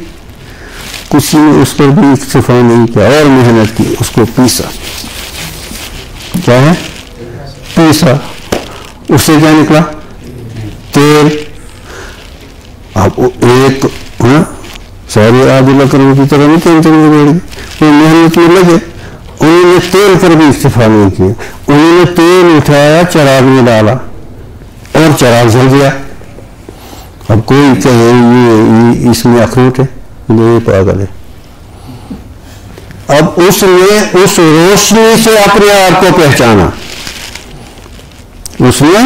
کسی نے اس پر بھی اکتفا نہیں کیا اور محنت کی, اس کو پیسا. کیا ہے پیسا, اس سے کیا نکلا تیل. اب ایک ساری آدھی لکڑوں کی طرح نہیں تیل بیٹھ گئے, وہ محنت میں لگے, انہوں نے تیل پر بھی اکتفا نہیں کیا, انہوں نے تیل اٹھایا چراغ میں ڈالا اور چراغ جل گیا. اب کوئی کہے یہ اس میں اخروٹ ہے, یہ پاگل ہے. اب اس نے اس روشنی سے اپنے آپ کو پہچانا, اس نے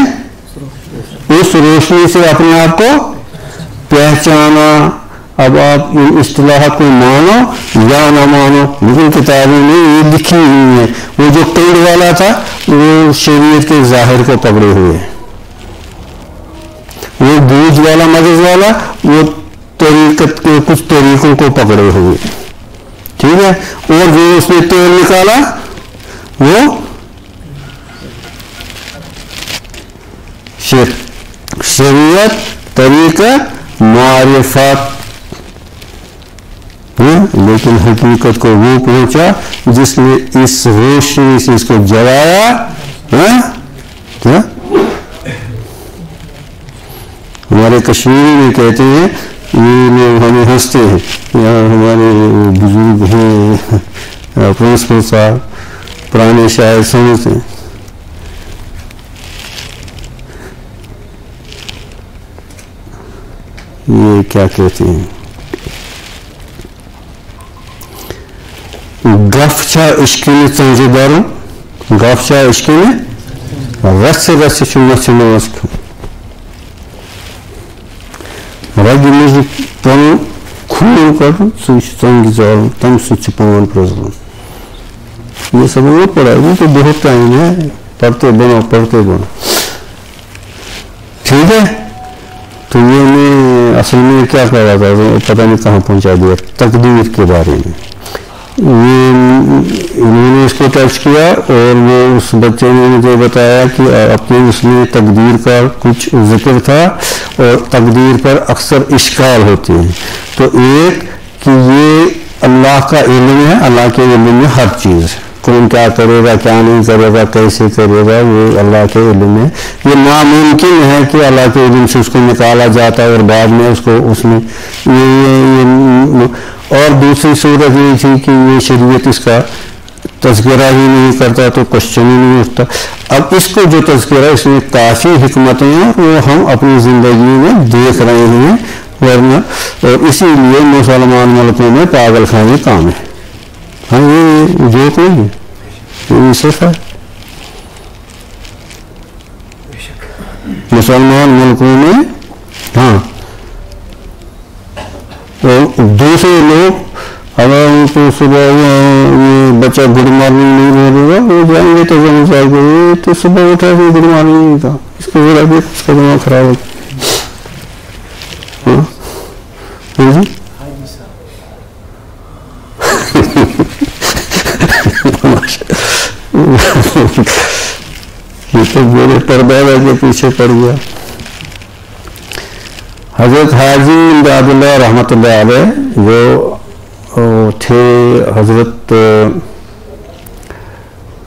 اس روشنی سے اپنے آپ کو پہچانا. اب آپ ان اصطلاحات کو مانو یا نہ مانو, لیکن کتابوں میں یہ لکھی ہوئی ہے. وہ جو کنڈ والا تھا وہ شریعت کے ظاہر کو پکڑے ہوئے, وہ گوج والا مغز والا وہ طریقت کے کچھ طریقوں کو پکڑے ہوئے. ٹھیک ہے, اور جو اس نے تیل نکالا وہ شریعت طریقت معرفت, لیکن حقیقت کو وہ پہنچا جس نے اس روشنی سے اس کو جلایا. کیا ہمارے کشمیری میں کہتے ہیں, یہ لوگ ہمیں ہنستے ہیں, یہاں ہمارے بزرگ ہیں پرنسپل صاحب پرانے شاعر سمجھتے ہیں, یہ کیا کہتے ہیں گفچا اشکینی تنظیداروں, گفچا اشکینی رس رس چمچ نماز کھو رگ مجھ پن خون کروں سوچ تنگ زاروں تم سوچ پان پرزوں. یہ سب وہ پڑھا, وہ تو بہت ٹائم ہے, پڑھتے بنو. ٹھیک ہے, تو یہ میں اصل میں کیا کہہ رہا تھا پتہ نہیں کہاں پہنچا دیا. تقدیر کے بارے میں انہوں نے اس کو ٹچ کیا, اور وہ اس بچے نے مجھے بتایا کہ اپنے اس میں تقدیر کا کچھ ذکر تھا, اور تقدیر پر اکثر اشکال ہوتے ہیں. تو ایک کہ یہ اللہ کا علم ہے, اللہ کے علم میں ہر چیز ہے, کون کیا کرے گا کیا نہیں کرے گا کیسے کرے گا وہ اللہ کے علم میں. یہ ناممکن ہے کہ اللہ کے علم سے اس کو نکالا جاتا ہے اور بعد میں اس کو اس میں اور دوسری صورت یہ تھی کہ یہ شریعت اس کا تذکرہ ہی نہیں کرتا تو کوشچن ہی نہیں اٹھتا. اب اس کو جو تذکرہ اس میں کافی حکمتیں ہیں وہ ہم اپنی زندگی میں دیکھ رہے ہیں ورنہ اور اسی لیے مسلمان ملکوں میں پاگل خانے کام ہے. ہاں یہ جوک نہیں ہے یہ صرف ہے. مسلمان ملکوں میں ہاں دوسرے لوگ اگر ان کو صبح یہ بچہ گڈ مارننگ نہیں بولے گا وہ جائیں گے تو سمجھ گے تو صبح اٹھا کے گڈ مارننگ نہیں تھا اس کو بولا کہ اس کا دماغ خراب ہوتا. جی یہ تو میرے پردادا کے پیچھے پڑ گیا. حضرت حاجی امداد اللہ رحمۃ اللہ علیہ جو تھے حضرت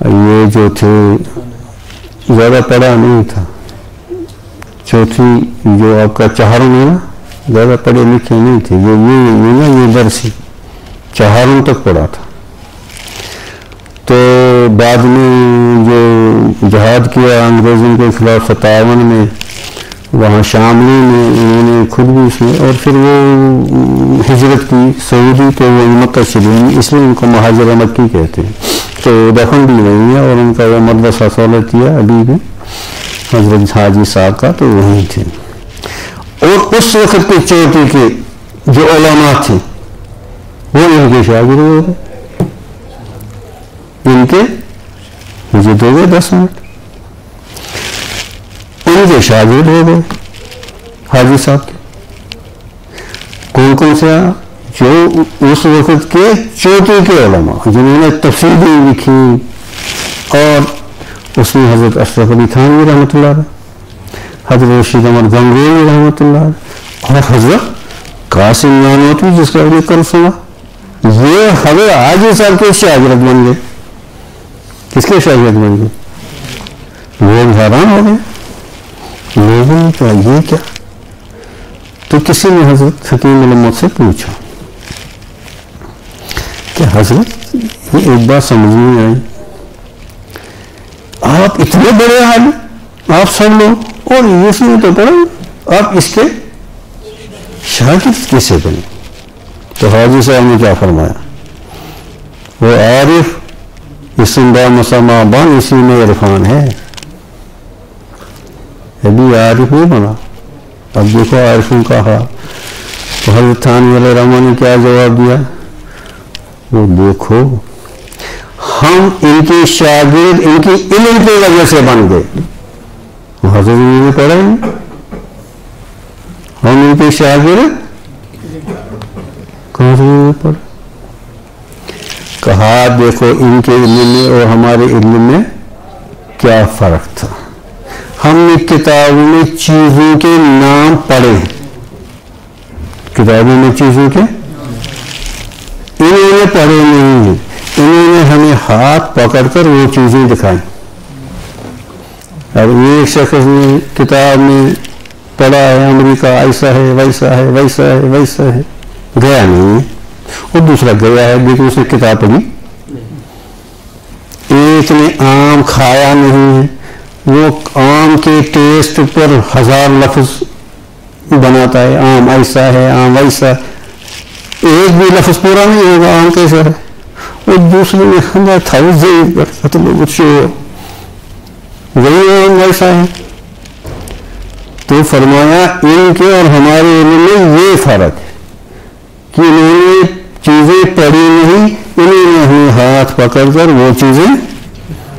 یہ جو تھے زیادہ پڑھا نہیں تھا چوتھی جو آپ کا چہاروں میں نا زیادہ پڑھے لکھے نہیں تھے یہ درسی چہاروں تک پڑھا تھا. تو بعد میں جو جہاد کیا انگریزوں کے خلاف 57 میں وہاں شاملی میں انہوں نے خود بھی اس میں اور پھر وہ ہجرت کی سعودی تو وہ مکہ چلی اس لیے ان کو مہاجر مکی کہتے ہیں. تو دفن بھی نہیں ہے اور ان کا وہ مدرسہ سہولت کیا ابھی بھی حضرت حاجی صاحب کا تو وہیں تھے. اور اس وقت کے چوٹی کے جو علماء تھے وہ ان کے شاگرد ہو گئے. ان کے مجھے دو گئے 10 منٹ ان کے شاگرد ہو گئے حاجی صاحب کے. کون کون سے جو اس وقت کے چوٹی کے علماء جنہوں نے تفسیریں لکھی اور اس میں حضرت اشرف علی تھانوی رحمۃ اللہ علیہ حضرت رشید احمد گنگوہی رحمۃ اللہ علیہ اور حضرت قاسم نانوتوی جس کا ابھی کل سنا یہ حضرت حاجی صاحب کے شاگرد بن گئے. کس کے شاگرد بن گئے؟ لوگ حیران ہو گئے لوگوں نے کہا یہ کیا. تو کسی نے حضرت حکیم علمت سے پوچھا کہ حضرت یہ ایک بات سمجھ نہیں آئی آپ اتنے بڑے عالم آپ سب لوگ اور اس میں تو پڑھا آپ اس کے شاگرد کیسے بنے. تو حاجی صاحب نے کیا فرمایا وہ عارف اسم با مسمى بن اسی میں عرفان ہے. ابھی عارف نہیں بنا. اب دیکھو عارفوں کا حال. تو حضرت تھانوی علیہ رحمہ نے کیا جواب دیا وہ دیکھو ہم ان کے شاگرد ان کی علم کی وجہ سے بن گئے. حضرت نے پڑھا ہی ہم ان کے شاگرد کہاں سے پڑھا. کہا دیکھو ان کے علم میں اور ہمارے علم میں کیا فرق تھا. ہم نے کتابوں میں چیزوں کے نام پڑھے کتابوں میں چیزوں کے انہوں نے پڑھے نہیں انہوں نے ہمیں ہاتھ پکڑ کر وہ چیزیں دکھائیں. اب ایک شخص نے کتاب میں پڑھا ہے امریکہ ایسا ہے ویسا ہے ویسا ہے ویسا ہے گیا نہیں اور دوسرا گیا ہے لیکن اس نے کتاب پڑھی. ایک نے آم کھایا نہیں ہے وہ آم کے ٹیسٹ پر 1000 لفظ بناتا ہے آم ایسا ہے آم ویسا ایک بھی لفظ پورا نہیں ہوگا آم کیسا ہے. اور دوسرے نے 1000 کچھ وہی آم ویسا ہے. تو فرمایا ان کے اور ہمارے علم میں یہ فرق ہے کہ انہوں نے چیزیں پڑھی نہیں انہوں نے ہمیں ہاتھ پکڑ کر وہ چیزیں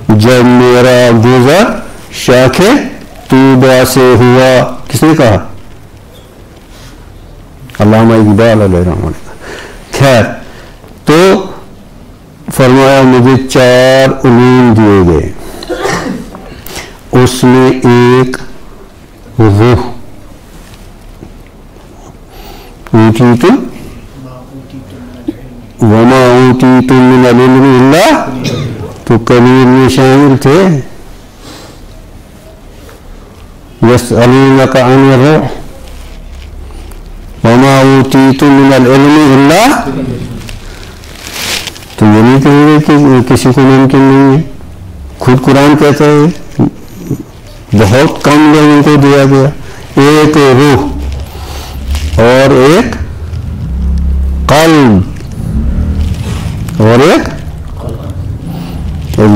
جب میرا گزر شاخے طوبہ سے ہوا کس نے کہا علامہ اقبال علیہ رحمہ. خیر تو فرمایا مجھے 4 علوم دیے گئے اس میں ایک روح اوتیتم وما اوتیتم من العلم الا تو کلیم میں شامل تھے. یسألونک عن الروح وما اوتیتم من العلم الا. تو یہ نہیں کہیں گے کہ کسی کو ممکن نہیں ہے. خود قرآن کہتا ہے بہت کم لوگوں کو دیا گیا، ایک روح اور ایک قلب اور ایک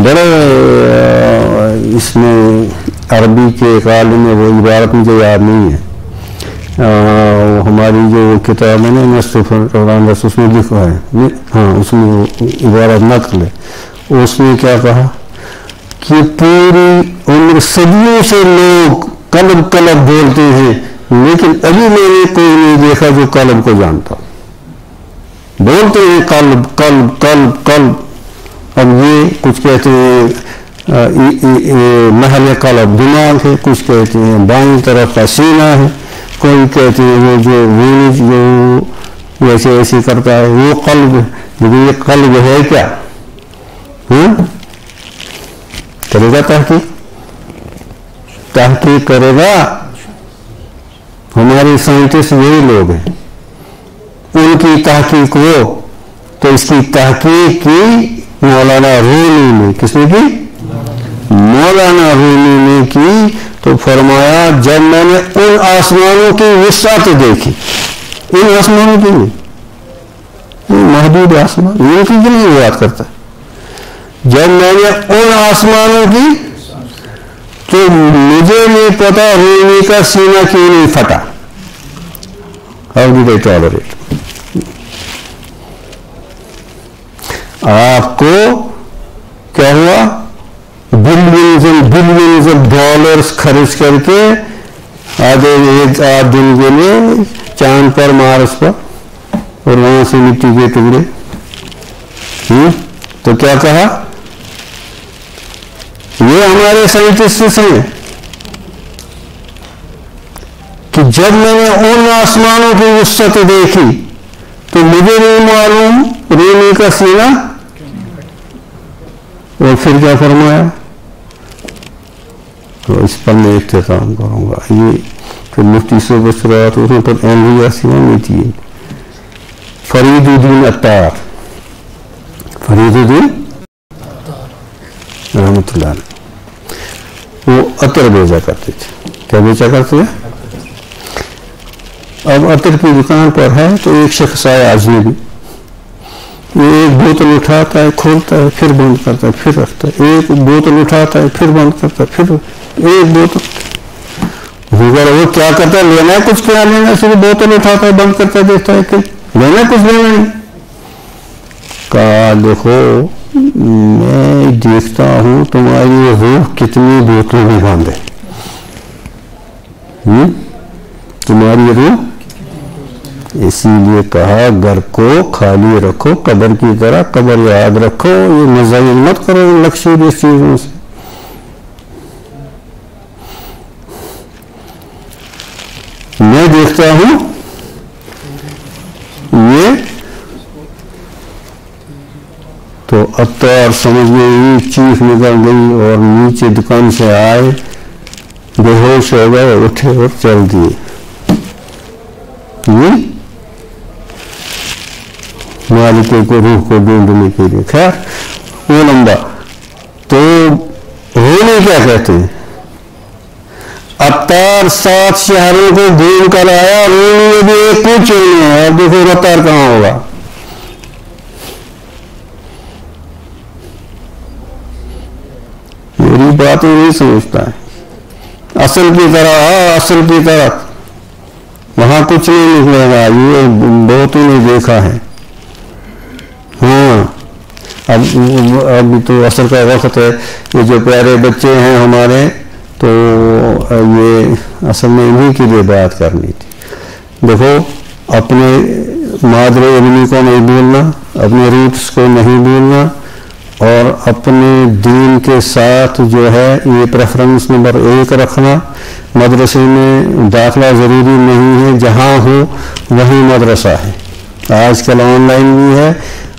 بڑے اس میں عربی کے ایک عالم ہے، وہ عبارت مجھے یاد نہیں ہے، ہماری جو کتاب ہے نا نصف قرآن بس اس میں لکھا ہے، ہاں اس میں عبارت نقل ہے. اس نے کیا کہا کہ پوری عمر صدیوں سے لوگ قلب قلب بولتے ہیں، لیکن ابھی میں نے کوئی نہیں دیکھا جو قلب کو جانتا. بولتے ہیں قلب قلب قلب قلب. اب یہ کچھ کہتے ہیں محل قلب دماغ ہے، کچھ کہتے ہیں بائیں طرف کا سینہ ہے، کوئی کہتے ہیں وہ جو وینج جو ایسے ایسے کرتا ہے وہ قلب ہے. لیکن یہ قلب ہے کیا؟ کرے گا تحقیق کرے گا. ہمارے سائنٹسٹ یہی لوگ ہیں، ان کی تحقیق ہو تو اس کی تحقیق کی مولانا رومی نے. کس نے کی؟ مولانا رومی نے کی. تو فرمایا جب میں نے ان آسمانوں کی وسعت دیکھی، ان آسمانوں کی نہیں، محدود آسمان ان کی نہیں بات کرتا، جب میں نے ان آسمانوں کی تو مجھے نہیں پتا رومی کا سینہ کیوں نہیں پھٹا. How did I tolerate؟ آپ کو کیا ہوا؟ Billions and billions of dollars خرچ کر کے آدھے ایک آدھ دن کے لیے چاند پر مارس پر اور وہاں سے مٹی کے ٹکڑے. تو کیا کہا؟ یہ ہمارے سائنٹسٹ ہیں کہ جب میں نے ان آسمانوں کی وسعت دیکھی تو مجھے نہیں معلوم رومی کا سینہ. اور پھر کیا فرمایا؟ تو اس پر میں اختتام کروں گا. یہ پھر مفتی سے بسرات اس میں پر اہلیہ سیوا نہیں تھی. فرید الدین عطار، فرید الدین رحمۃ اللہ علیہ، وہ عطر بیچا کرتے تھے. کیا بیچا کرتے تھے؟ اب عطر کی دکان پر ہے تو ایک شخص آیا اجنبی، وہ ایک بوتل اٹھاتا ہے کھولتا ہے پھر بند کرتا ہے پھر رکھتا ہے، ایک بوتل اٹھاتا ہے پھر بند کرتا ہے پھر ایک بوتل. وہ کیا کرتا ہے؟ لینا ہے کچھ کیا لینا؟ صرف بوتل اٹھاتا ہے بند کرتا ہے دیکھتا ہے کہ لینا کچھ لینا نہیں. کہا دیکھو میں دیکھتا ہوں تمہاری روح کتنی بوتلوں میں بند ہے. تمہاری روح، اسی لیے کہا گھر کو خالی رکھو قبر کی طرح، قبر یاد رکھو، یہ مزاحم مت کرو لکشریس چیزوں سے. میں دیکھتا ہوں یہ تو عطار سمجھ میں چیخ نکل گئی اور نیچے دکان سے آئے، بے ہوش ہو گئے، اٹھے اور چل دیے. مالک کو روح کو ڈھونڈنے کے لیے. خیر وہ لمبا تو رونے کیا کہتے ہیں؟ عطار 7 شہروں کو گھوم کر آیا، رونے بھی ایک کچھ نہیں ہے. اب دیکھو عطار کہاں ہوگا؟ میری باتیں نہیں سمجھتا ہے. اصل کی طرح اصل کی طرف وہاں کچھ نہیں نکلے گا. یہ بہتوں نے دیکھا ہے. ہاں اب تو اصل کا وقت ہے. یہ جو پیارے بچے ہیں ہمارے تو یہ اصل میں انہیں کے لیے بات کرنی تھی. دیکھو اپنے مادر علمی کو نہیں بھولنا، اپنے روٹس کو نہیں بھولنا، اور اپنے دین کے ساتھ جو ہے یہ پریفرنس نمبر 1 رکھنا. مدرسے میں داخلہ ضروری نہیں ہے، جہاں ہو وہیں مدرسہ ہے. آج کل آن لائن بھی ہے،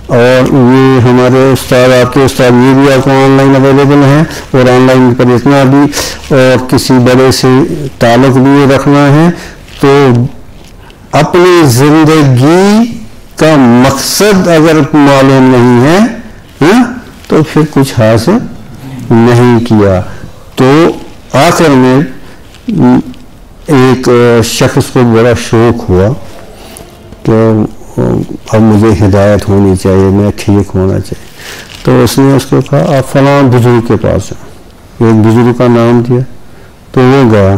اور یہ ہمارے استاد آپ کے استاد یہ بھی آپ کو آن لائن اویلیبل ہیں، اور آن لائن پر اتنا بھی اور کسی بڑے سے تعلق بھی رکھنا ہے تو اپنی زندگی کا مقصد اگر معلوم نہیں ہے تو پھر کچھ حاصل نہیں کیا۔ تو آخر میں ایک شخص کو بڑا شوق ہوا کہ اب مجھے ہدایت ہونی چاہیے، میں ٹھیک ہونا چاہیے، تو اس نے اس کو کہا آپ فلاں بزرگ کے پاس ہیں، ایک بزرگ کا نام دیا، تو وہ گیا،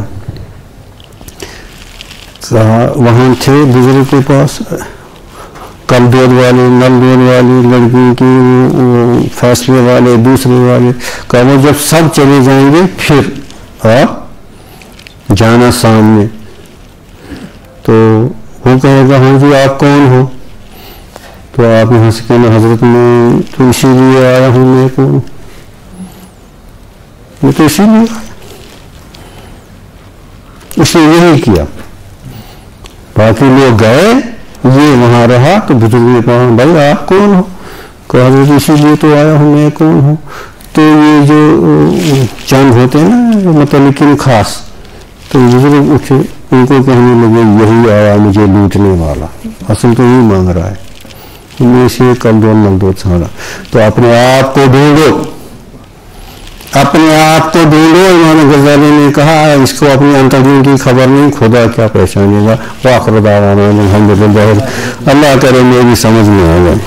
کہا وہاں تھے بزرگ کے پاس کل دودھ والے، نل دودھ والی، لڑکی کی فیصلے والے، دوسرے والے، کہا وہ جب سب چلے جائیں گے پھر آپ جانا سامنے۔ تو وہ کہے گا ہاں جی آپ کون ہو؟ تو آپ یہاں سے کہنا حضرت میں تو اسی لیے آیا ہوں، میں کون، میں تو اسی لیے آیا۔ اس نے یہی کیا، باقی لوگ گئے، یہ وہاں رہا، تو بزرگ نے کہا بھائی آپ کون ہو؟ کہا حضرت اسی لیے تو آیا ہوں، میں کون ہوں؟ تو یہ جو چند ہوتے ہیں نا متعلقین خاص، تو بزرگ اٹھے، ان کو کہنے لگے یہی آیا مجھے لوٹنے والا، اصل تو یہی مانگ رہا ہے، ان میں سے کل دو نل دو سارا۔ تو اپنے آپ کو ڈھونڈو، اپنے آپ کو ڈھونڈو۔ امام غزالی نے کہا اس کو اپنی انتظار کی خبر نہیں، خدا کیا پہچانے گا۔ وآخر دعوانا الحمدللہ، اللہ کرے میری سمجھ میں آ جائے۔